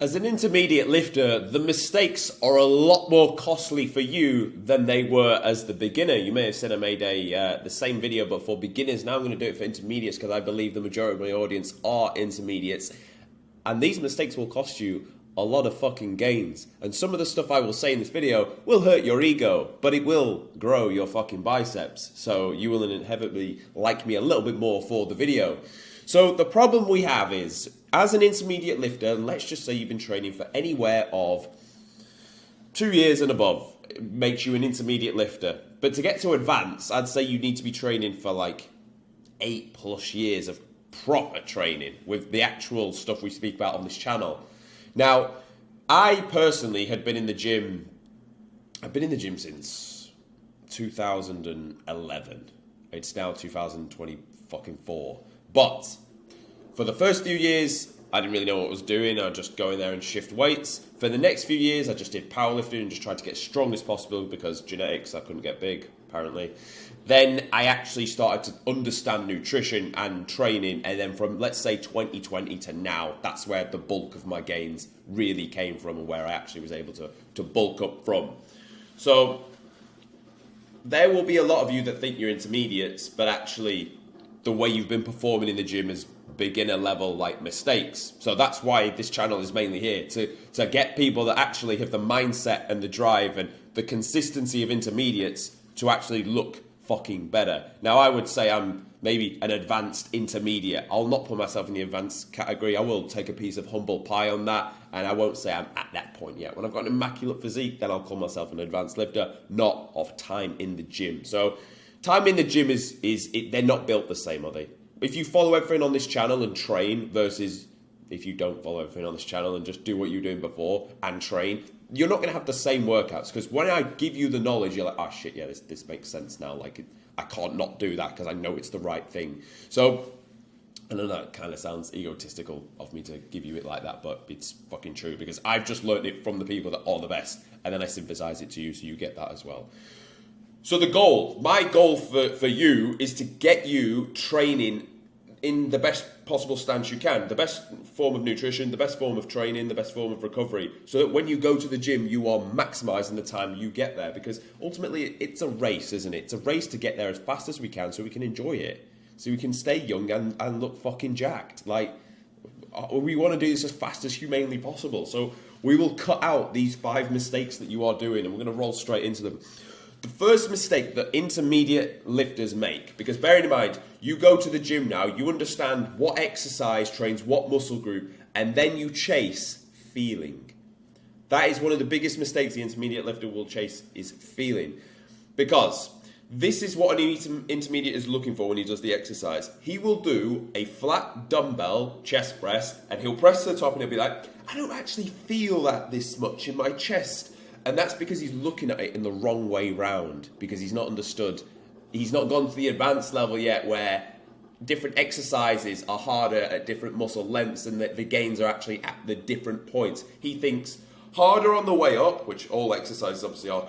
As an intermediate lifter, the mistakes are a lot more costly for you than they were as the beginner. You may have said I made the same video but for beginners. Now I'm going to do it for intermediates because I believe the majority of my audience are intermediates. And these mistakes will cost you a lot of fucking gains. And some of the stuff I will say in this video will hurt your ego, but it will grow your fucking biceps. So you will inevitably like me a little bit more for the video. So the problem we have is, as an intermediate lifter, let's just say you've been training for anywhere of 2 years and above, it makes you an intermediate lifter. But to get to advanced, I'd say you need to be training for like 8+ years of proper training with the actual stuff we speak about on this channel. Now, I personally had been in the gym, I've been in the gym since 2011. It's now 2024. But for the first few years, I didn't really know what I was doing. I would just go in there and shift weights. For the next few years, I just did powerlifting and just tried to get as strong as possible because genetics, I couldn't get big, apparently. Then I actually started to understand nutrition and training. And then from, let's say, 2020 to now, that's where the bulk of my gains really came from and where I actually was able to bulk up from. So there will be a lot of you that think you're intermediates, but actually the way you've been performing in the gym is beginner level like mistakes. So that's why this channel is mainly here, to get people that actually have the mindset and the drive and the consistency of intermediates to actually look fucking better. Now I would say I'm maybe an advanced intermediate. I'll not put myself in the advanced category. I will take a piece of humble pie on that, and I won't say I'm at that point yet. When I've got an immaculate physique, then I'll call myself an advanced lifter, not of time in the gym. So time in the gym they're not built the same, are they? If you follow everything on this channel and train versus if you don't follow everything on this channel and just do what you were doing before and train, you're not going to have the same workouts. Because when I give you the knowledge, you're like, oh shit, yeah, this makes sense now. Like, I can't not do that because I know it's the right thing. So, I know that kind of sounds egotistical of me to give you it like that, but it's fucking true because I've just learned it from the people that are the best, and then I synthesize it to you so you get that as well. So my goal for you is to get you training in the best possible stance you can, the best form of nutrition, the best form of training, the best form of recovery, so that when you go to the gym, you are maximizing the time you get there, because ultimately it's a race, isn't it? It's a race to get there as fast as we can so we can enjoy it, so we can stay young and look fucking jacked. Like, we want to do this as fast as humanly possible. So we will cut out these 5 mistakes that you are doing, and we're going to roll straight into them. The first mistake that intermediate lifters make, because bearing in mind, you go to the gym now, you understand what exercise trains what muscle group, and then you chase feeling. That is one of the biggest mistakes the intermediate lifter will chase, is feeling. Because this is what an intermediate is looking for when he does the exercise. He will do a flat dumbbell chest press, and he'll press to the top and he'll be like, I don't actually feel that this much in my chest. And that's because he's looking at it in the wrong way round, because he's not understood. He's not gone to the advanced level yet where different exercises are harder at different muscle lengths and that the gains are actually at the different points. He thinks harder on the way up, which all exercises obviously are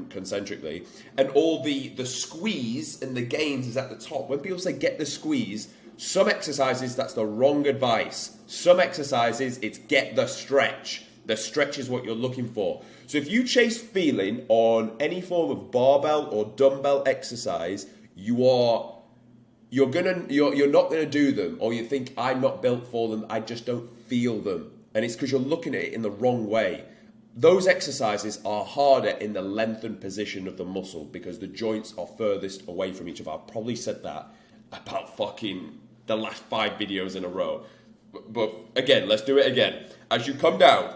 concentrically, and all the squeeze and the gains is at the top. When people say get the squeeze, some exercises that's the wrong advice. Some exercises it's get the stretch. The stretch is what you're looking for. So if you chase feeling on any form of barbell or dumbbell exercise, you're not gonna do them, or you think I'm not built for them, I just don't feel them. And it's because you're looking at it in the wrong way. Those exercises are harder in the lengthened position of the muscle because the joints are furthest away from each other. I've probably said that about fucking the last 5 videos in a row. But again, let's do it again. As you come down,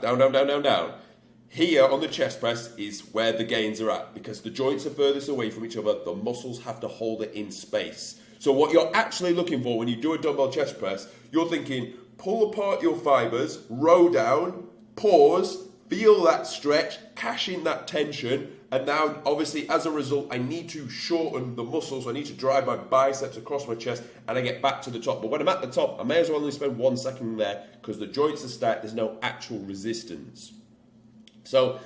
here on the chest press is where the gains are at, because the joints are furthest away from each other. The muscles have to hold it in space. So what you're actually looking for when you do a dumbbell chest press, you're thinking, pull apart your fibers, row down, pause, feel that stretch, cash in that tension, and now obviously as a result I need to shorten the muscles, so I need to drive my biceps across my chest and I get back to the top. But when I'm at the top, I may as well only spend 1 second there because the joints are stacked, there's no actual resistance. So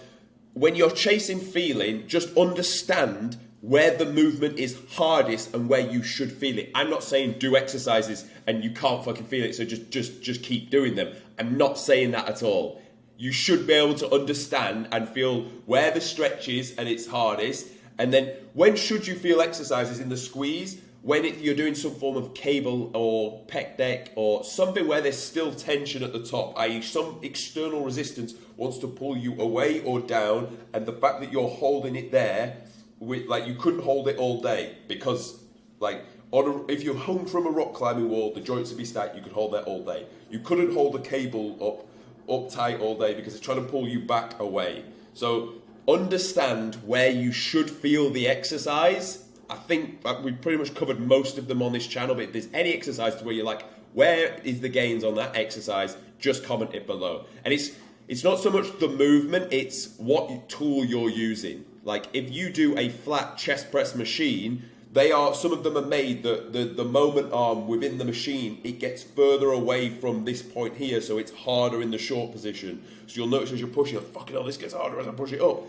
when you're chasing feeling, just understand where the movement is hardest and where you should feel it. I'm not saying do exercises and you can't fucking feel it, so just keep doing them. I'm not saying that at all. You should be able to understand and feel where the stretch is and it's hardest. And then when should you feel exercises in the squeeze? When you're doing some form of cable or pec deck or something where there's still tension at the top, i.e. some external resistance wants to pull you away or down, and the fact that you're holding it there, like you couldn't hold it all day because like if you hung from a rock climbing wall, the joints would be stacked, you could hold that all day. You couldn't hold the cable up tight all day because it's trying to pull you back away. So understand where you should feel the exercise. I think we've pretty much covered most of them on this channel, but if there's any exercise to where you're like, where is the gains on that exercise, just comment it below. And it's not so much the movement, it's what tool you're using. Like if you do a flat chest press machine, some of them are made that the moment arm within the machine, it gets further away from this point here, so it's harder in the short position. So you'll notice as you're pushing, fucking hell, this gets harder as I push it up.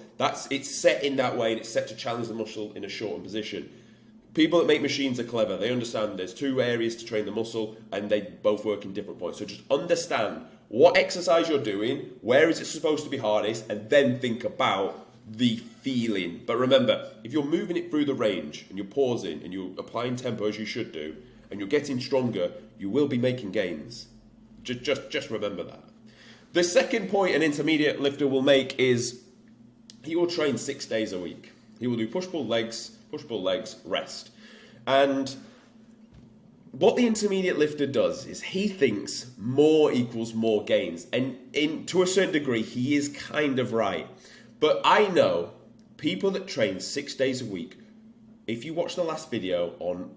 It's set in that way, and it's set to challenge the muscle in a shortened position. People that make machines are clever. They understand there's two areas to train the muscle, and they both work in different points. So just understand what exercise you're doing, where is it supposed to be hardest, and then think about the feeling. But remember, if you're moving it through the range and you're pausing and you're applying tempo as you should do and you're getting stronger, you will be making gains. Just remember that. The second point an intermediate lifter will make is he will train 6 days a week. He will do push-pull legs, rest. And what the intermediate lifter does is he thinks more equals more gains. And to a certain degree, he is kind of right. But I know people that train 6 days a week, if you watch the last video on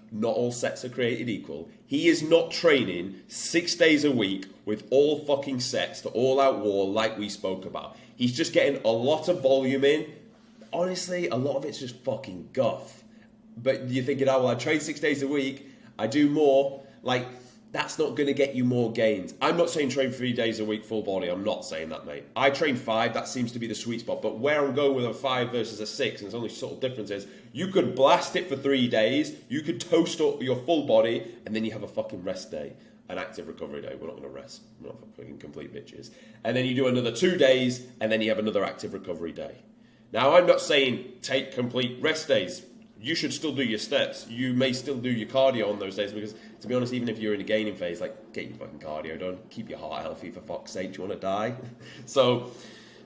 not all sets are created equal, he is not training 6 days a week with all fucking sets to all out war like we spoke about. He's just getting a lot of volume in. Honestly, a lot of it's just fucking guff. But you're thinking, I train 6 days a week, I do more. That's not going to get you more gains. I'm not saying train 3 days a week full body. I'm not saying that, mate. I train 5. That seems to be the sweet spot. But where I'm going with a 5 versus a 6, and there's only subtle differences, you could blast it for 3 days. You could toast up your full body, and then you have a fucking rest day. An active recovery day. We're not going to rest. We're not fucking complete bitches. And then you do another 2 days, and then you have another active recovery day. Now, I'm not saying take complete rest days. You should still do your steps. You may still do your cardio on those days because, to be honest, even if you're in a gaining phase, get your fucking cardio done. Keep your heart healthy, for fuck's sake. Do you want to die?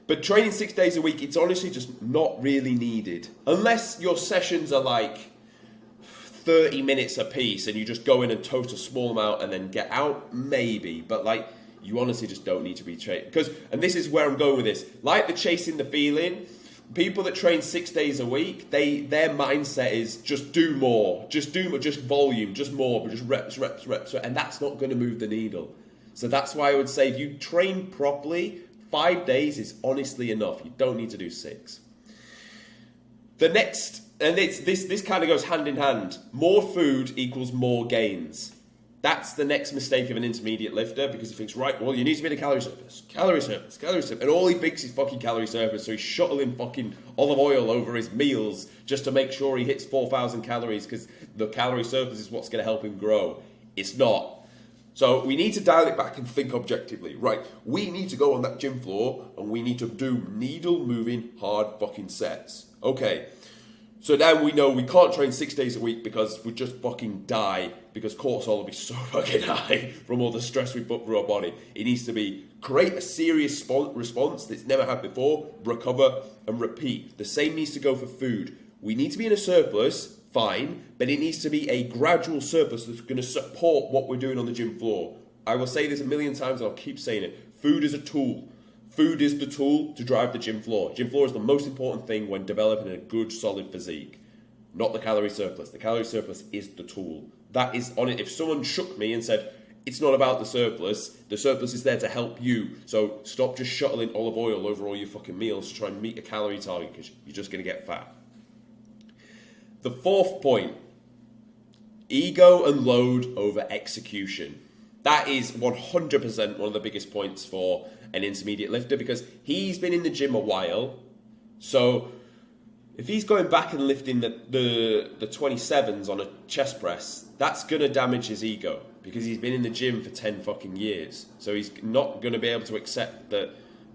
But training 6 days a week, it's honestly just not really needed. Unless your sessions are 30 minutes a piece and you just go in and toast a small amount and then get out, maybe. But you honestly just don't need to be trained. And this is where I'm going with this. Like the chasing the feeling, people that train 6 days a week, their mindset is just do more, just volume, just more, but just reps, and that's not going to move the needle. So that's why I would say if you train properly, 5 days is honestly enough. You don't need to do 6. The next, and this kind of goes hand in hand, more food equals more gains. That's the next mistake of an intermediate lifter because he thinks, right, well, you need to be in a calorie surplus. And all he thinks is fucking calorie surplus, so he's shuttling fucking olive oil over his meals just to make sure he hits 4,000 calories because the calorie surplus is what's going to help him grow. It's not. So we need to dial it back and think objectively. Right, we need to go on that gym floor and we need to do needle-moving hard fucking sets. Okay. So now we know we can't train 6 days a week because we'd just fucking die because cortisol will be so fucking high from all the stress we put through our body. It needs to be create a serious response that's never had before, recover and repeat. The same needs to go for food. We need to be in a surplus, fine, but it needs to be a gradual surplus that's going to support what we're doing on the gym floor. I will say this a million times and I'll keep saying it. Food is a tool. Food is the tool to drive the gym floor. Gym floor is the most important thing when developing a good, solid physique, not the calorie surplus. The calorie surplus is the tool. That is on it. If someone shook me and said, it's not about the surplus is there to help you. So stop just shuttling olive oil over all your fucking meals to try and meet a calorie target because you're just going to get fat. The fourth point, ego and load over execution. That is 100% one of the biggest points for an intermediate lifter because he's been in the gym a while. So if he's going back and lifting the 27s on a chest press, that's going to damage his ego. because he's been in the gym for 10 fucking years. So he's not going to be able to accept that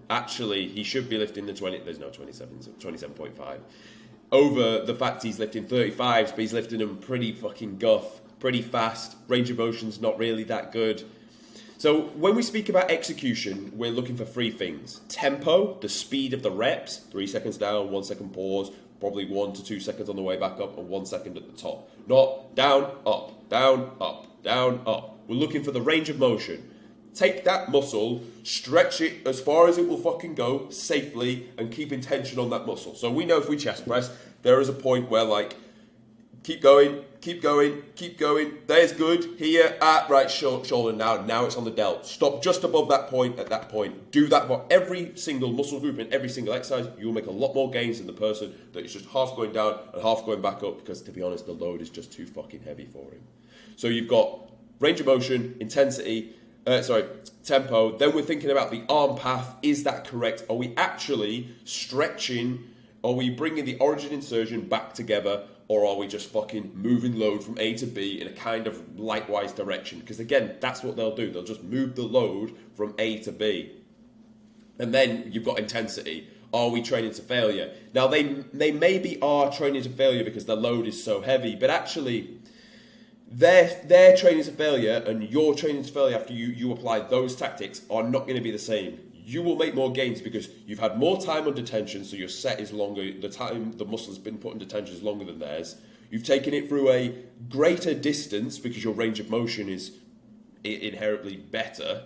actually he should be lifting the 20, there's no 27s, 27.5, over the fact he's lifting 35s, but he's lifting them pretty fucking guff, pretty fast, range of motion's not really that good. So when we speak about execution, we're looking for three things. Tempo, the speed of the reps, 3 seconds down, 1 second pause, probably 1 to 2 seconds on the way back up, and 1 second at the top. Not down, up, down, up, down, up. We're looking for the range of motion. Take that muscle, stretch it as far as it will fucking go safely, and keep intention on that muscle. So we know if we chest press, there is a point where like, keep going, keep going, keep going. There's good. Here, right shoulder now. Now it's on the delt. Stop just above that point at that point. Do that for every single muscle group and every single exercise. You'll make a lot more gains than the person that is just half going down and half going back up, because to be honest, the load is just too fucking heavy for him. So you've got range of motion, intensity, tempo. Then we're thinking about the arm path. Is that correct? Are we actually stretching? Are we bringing the origin insertion back together? Or are we just fucking moving load from A to B in a kind of likewise direction? Because again, that's what they'll do. They'll just move the load from A to B. And then you've got intensity. Are we training to failure? Now, they maybe are training to failure because the load is so heavy, but actually, their training to failure and your training to failure after you apply those tactics are not going to be the same. You will make more gains because you've had more time under tension, so your set is longer. The time the muscle has been put under tension is longer than theirs. You've taken it through a greater distance because your range of motion is inherently better.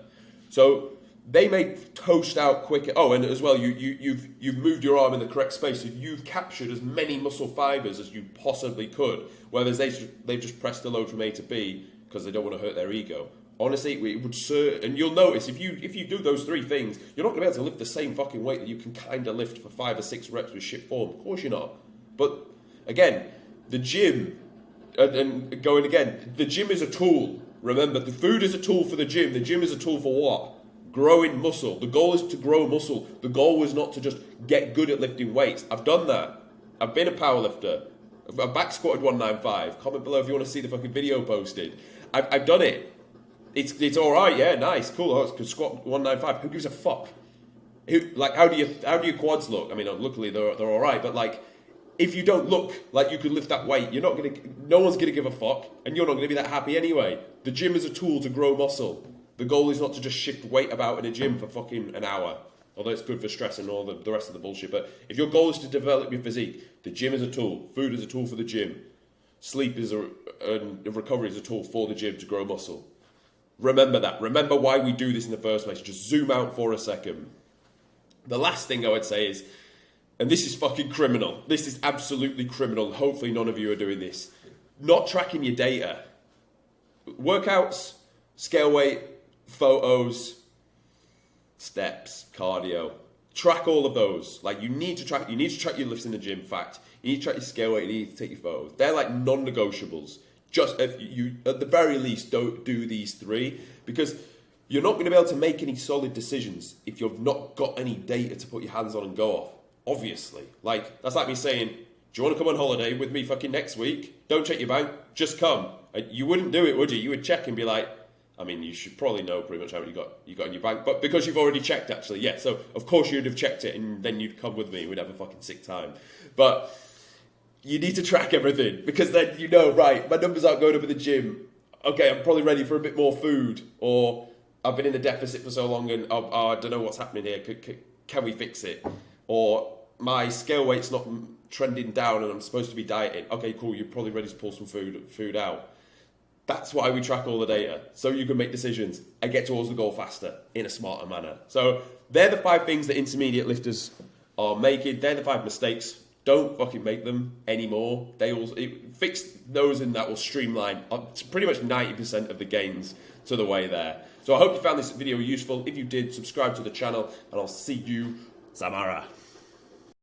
So they may toast out quicker. Oh, and as well, you've moved your arm in the correct space. So you've captured as many muscle fibers as you possibly could. Whereas they've just pressed the load from A to B because they don't want to hurt their ego. Honestly, it would and you'll notice if you do those three things, you're not going to be able to lift the same fucking weight that you can kind of lift for 5 or 6 reps with shit form. Of course you're not. But again, the gym, and going again, the gym is a tool. Remember, the food is a tool for the gym. The gym is a tool for what? Growing muscle. The goal is to grow muscle. The goal was not to just get good at lifting weights. I've done that. I've been a powerlifter. I've back squatted 195. Comment below if you want to see the fucking video posted. I've done it. It's all right, yeah, nice, cool. Oh, it's squat 195. Who gives a fuck? How do your quads look? I mean, luckily they're all right, but like, if you don't look like you could lift that weight, no one's gonna give a fuck, and you're not gonna be that happy anyway. The gym is a tool to grow muscle. The goal is not to just shift weight about in a gym for fucking an hour, although it's good for stress and all the rest of the bullshit. But if your goal is to develop your physique, the gym is a tool. Food is a tool for the gym. Sleep is and recovery is a tool for the gym to grow muscle. Remember that. Remember why we do this in the first place. Just zoom out for a second. The last thing I would say is, and this is fucking criminal. This is absolutely criminal. Hopefully none of you are doing this. Not tracking your data. Workouts, scale weight, photos, steps, cardio. Track all of those. Like you need to track your lifts in the gym. Fact. You need to track your scale weight. You need to take your photos. They're like non-negotiables. Just if you, at the very least, don't do these three, because you're not going to be able to make any solid decisions if you've not got any data to put your hands on and go off. Obviously, like that's like me saying, "Do you want to come on holiday with me fucking next week? Don't check your bank, just come." You wouldn't do it, would you? You would check and be like, I mean, you should probably know pretty much how much you got in your bank, but because you've already checked, actually, yeah. So of course you'd have checked it, and then you'd come with me. We'd have a fucking sick time, but. You need to track everything, because then you know, right, my numbers aren't going up in the gym. Okay, I'm probably ready for a bit more food. Or I've been in the deficit for so long and I don't know what's happening here. Can we fix it? Or my scale weight's not trending down and I'm supposed to be dieting. Okay, cool, you're probably ready to pull some food out. That's why we track all the data, so you can make decisions and get towards the goal faster in a smarter manner. So they're the 5 things that intermediate lifters are making. They're the 5 mistakes. Don't fucking make them anymore. Fix those, and that will streamline pretty much 90% of the gains to the way there. So I hope you found this video useful. If you did, subscribe to the channel, and I'll see you tomorrow.